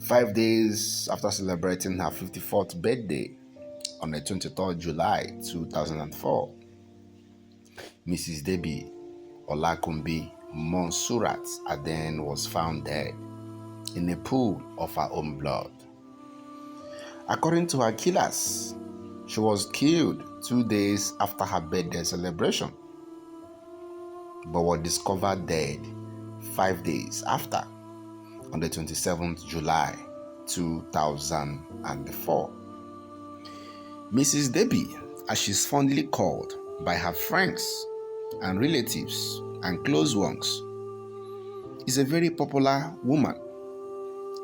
5 days after celebrating her 54th birthday on the 23rd July 2004, Mrs. Debbie Olakunbi Monsurat Adene was found dead in a pool of her own blood. According to her killers, she was killed 2 days after her birthday celebration, but was discovered dead 5 days after, on the 27th July 2004. Mrs. Debbie, as she's fondly called by her friends and relatives and close ones, is a very popular woman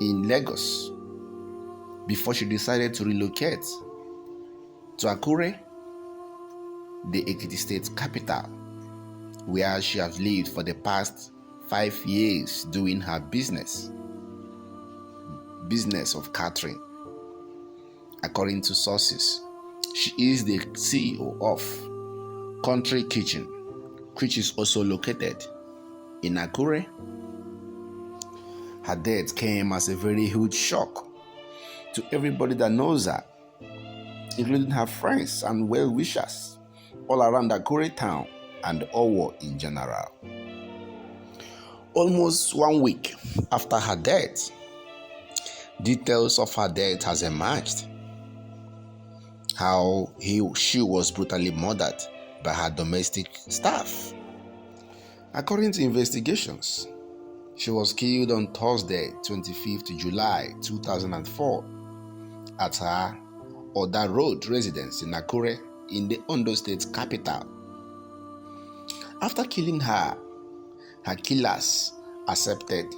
in Lagos before she decided to relocate to Akure, the Ekiti State capital, where she has lived for the past 5 years doing her business of catering. According to sources, she is the CEO of Country Kitchen, which is also located in Akure. Her death came as a very huge shock to everybody that knows her, including her friends and well-wishers all around Akure town and Owo in general. Almost 1 week after her death, details of her death has emerged. How she was brutally murdered by her domestic staff. According to investigations, she was killed on Thursday, 25th July 2004 at her Oda Road residence in Akure in the Ondo State capital. After killing her, her killers accepted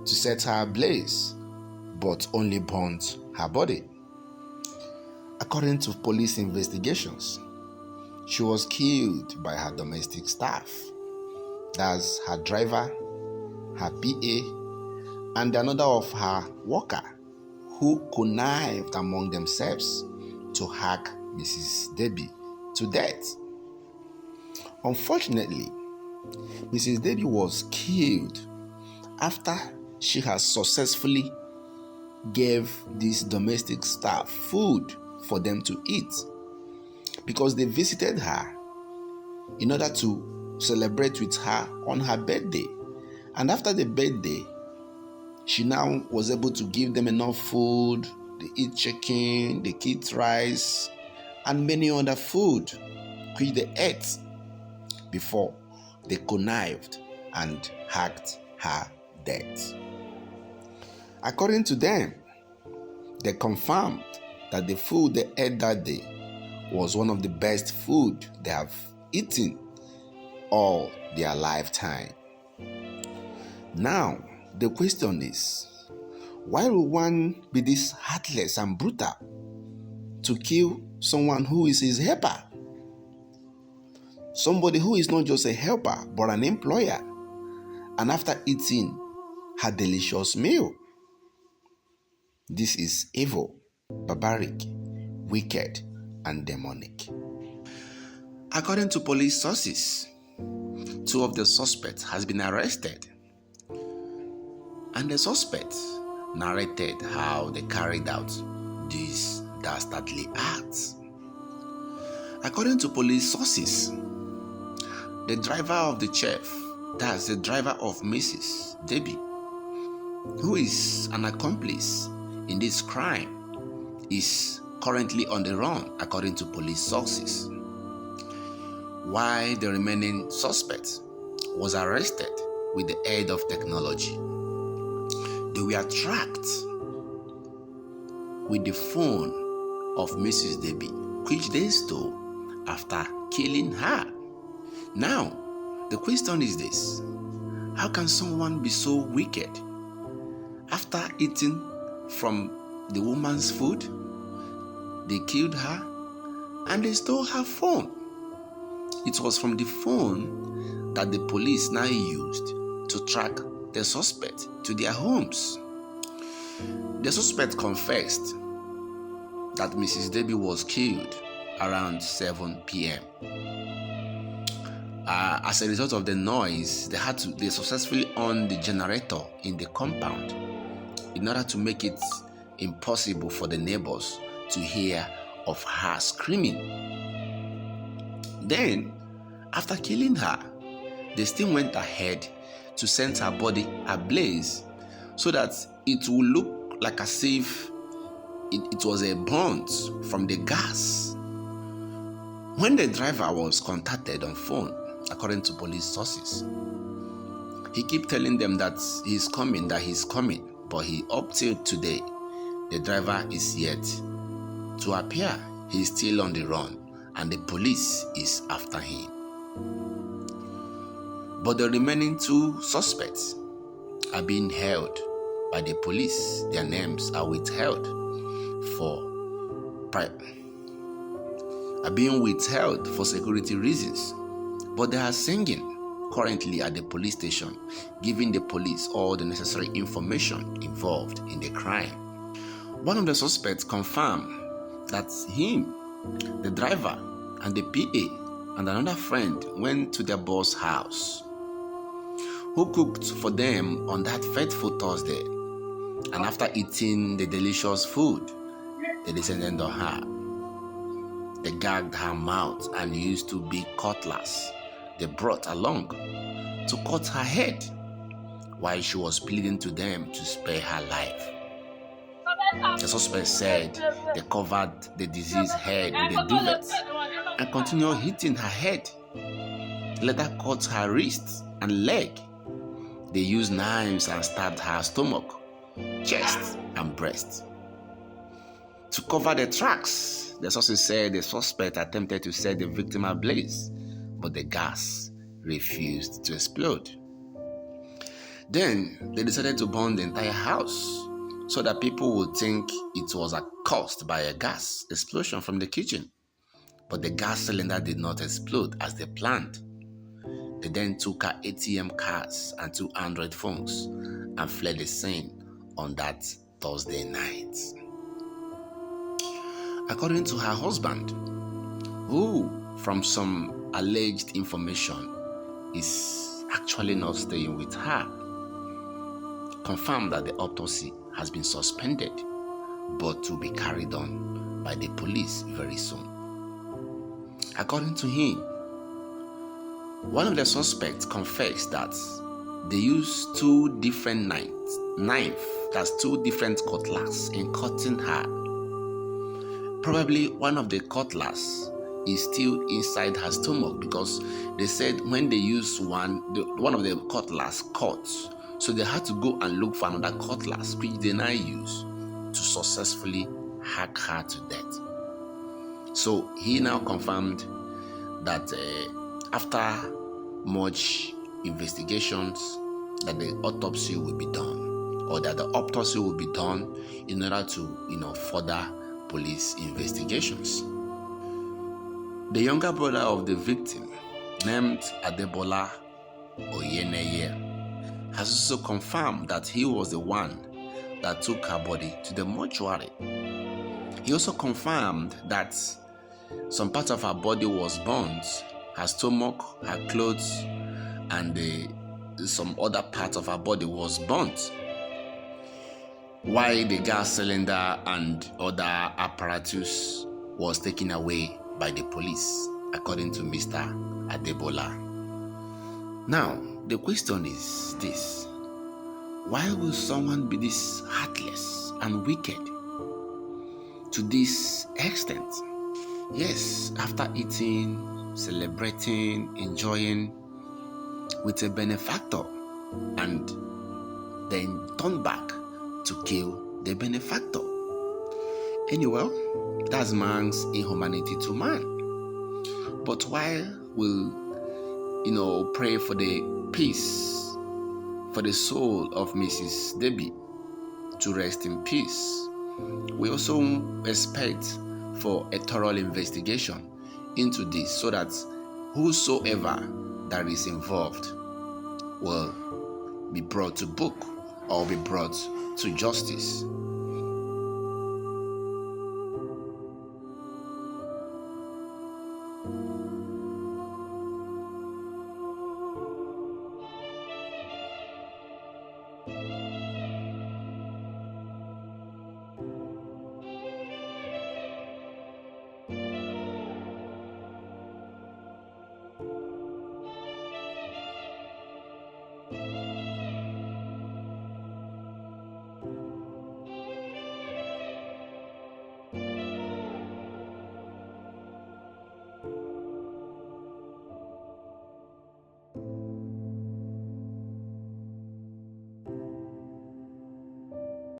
to set her ablaze, but only burnt her body. According to police investigations, she was killed by her domestic staff. That's her driver, her PA, and another of her worker who connived among themselves to hack Mrs. Debbie to death. Unfortunately, Mrs. Debbie was killed after she has successfully gave these domestic staff food for them to eat, because they visited her in order to celebrate with her on her birthday. And after the birthday, she now was able to give them enough food. They eat chicken, they eat rice, and many other food which they ate before they connived and hacked her death. According to them, they confirmed that the food they ate that day was one of the best food they have eaten all their lifetime. Now, the question is, why will one be this heartless and brutal to kill someone who is his helper? Somebody who is not just a helper, but an employer, and after eating her delicious meal. This is evil, barbaric, wicked, and demonic. According to police sources, 2 of the suspects has been arrested, and the suspects narrated how they carried out these dastardly acts. According to police sources, the driver of the chef, that's the driver of Mrs. Debbie, who is an accomplice in this crime, is currently on the run according to police sources, while the remaining suspect was arrested with the aid of technology. They were tracked with the phone of Mrs. Debbie, which they stole after killing her. Now, the question is this: how can someone be so wicked? After eating from the woman's food, they killed her and they stole her phone. It was from the phone that the police now used to track the suspect to their homes. The suspect confessed that Mrs. Debbie was killed around 7 p.m. As a result of the noise, they successfully on the generator in the compound. in order to make it impossible for the neighbors to hear of her screaming. Then, after killing her, they still went ahead to set her body ablaze so that it would look like as if it was a burnt from the gas. When the driver was contacted on phone, according to police sources, he kept telling them that he's coming, but up till today, the driver is yet to appear. He's still on the run, and the police is after him. But the remaining two suspects are being held by the police. Their names are withheld for security reasons, but they are singing currently at the police station, giving the police all the necessary information involved in the crime. One of the suspects confirmed that him, the driver, and the PA and another friend went to their boss' house, who cooked for them on that fateful Thursday. And after eating the delicious food, they descended on her. They gagged her mouth and used two big cutlass they brought along to cut her head while she was pleading to them to spare her life. The suspect said they covered the diseased head with a duvet and continued hitting her head. Later cut her wrists and leg. They used knives and stabbed her stomach, chest, and breast. To cover the tracks, the sources said the suspect attempted to set the victim ablaze, but the gas refused to explode. Then they decided to burn the entire house so that people would think it was caused by a gas explosion from the kitchen. But the gas cylinder did not explode as they planned. They then took her ATM cards and 2 Android phones and fled the scene on that Thursday night. According to her husband, who, from some alleged information, is actually not staying with her, confirmed that the autopsy has been suspended, but to be carried on by the police very soon. According to him, one of the suspects confessed that they used 2 different knives, that's 2 different cutlass in cutting her. Probably one of the cutlass is still inside her stomach, because they said when they used one of the cutlass cut, so they had to go and look for another cutlass which they now use to successfully hack her to death. So he now confirmed that after much investigations, that the autopsy will be done, or that the autopsy will be done in order to further police investigations. The younger brother of the victim, named Adebola Oyeneye, has also confirmed that he was the one that took her body to the mortuary. He also confirmed that some part of her body was burnt, her stomach, her clothes, and some other part of her body was burnt, while the gas cylinder and other apparatus was taken away by the police, according to Mr. Adebola. Now, the question is this: why will someone be this heartless and wicked to this extent? Yes, after eating, celebrating, enjoying with a benefactor, and then turn back to kill the benefactor. Anyway, that's man's inhumanity to man. But while we'll pray for the peace, for the soul of Mrs. Debbie to rest in peace, we also expect for a thorough investigation into this, so that whosoever that is involved will be brought to book or be brought to justice.